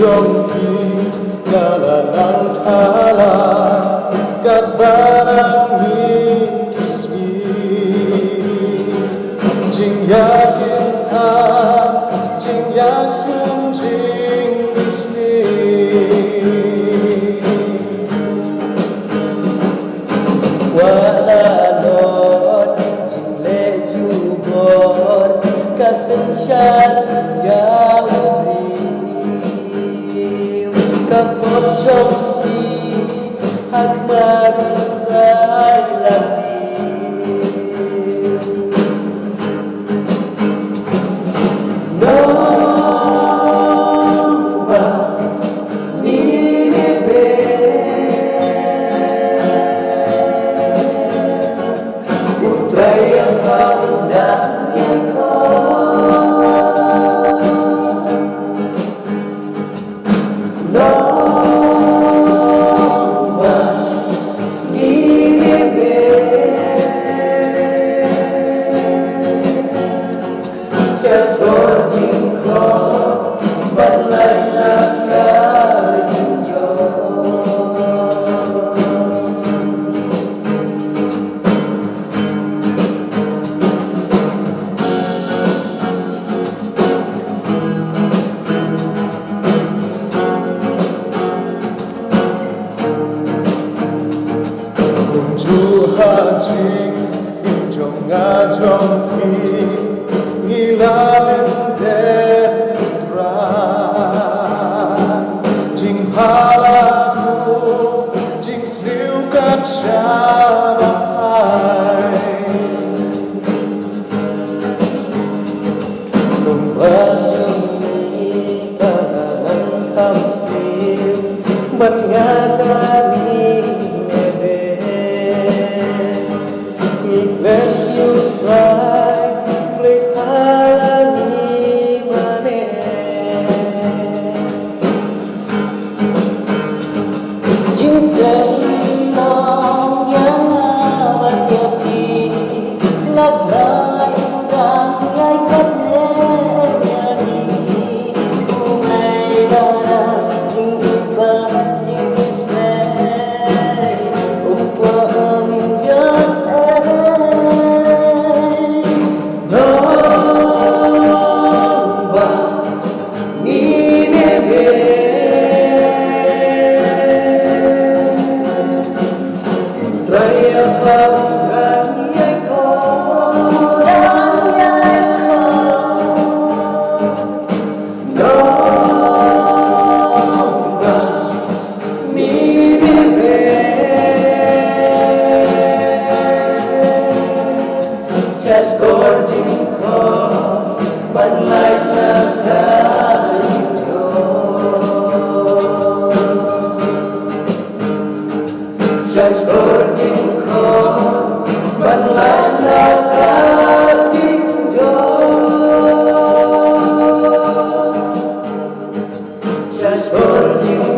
Jongki Galanan Tala Gabarang Kismi Jing Yakin A Jing Yasun Jing Bisni Wala Lord Jing Le Jubor Kasen Shar Kapot Jongki Akbar U Trai lagi Nongbah Nineveh U Trai yang pandang Shah Shkor Jingkhot bắt lại NANGKIEW pynjot Kunju hajing injong ngajong pi Ngiladen den Trai Jing halaku Jing sliu kacarai Nongbah jengni kanan Khasi Mengagari Nineveh Ngiklen U Trai Shah Shkor Jingkhot bắt lại NANGKIEW pynjot Shah Shkor Jingkhot bắt lại NANGKIEW pynjot Shah Shkor Jingkhot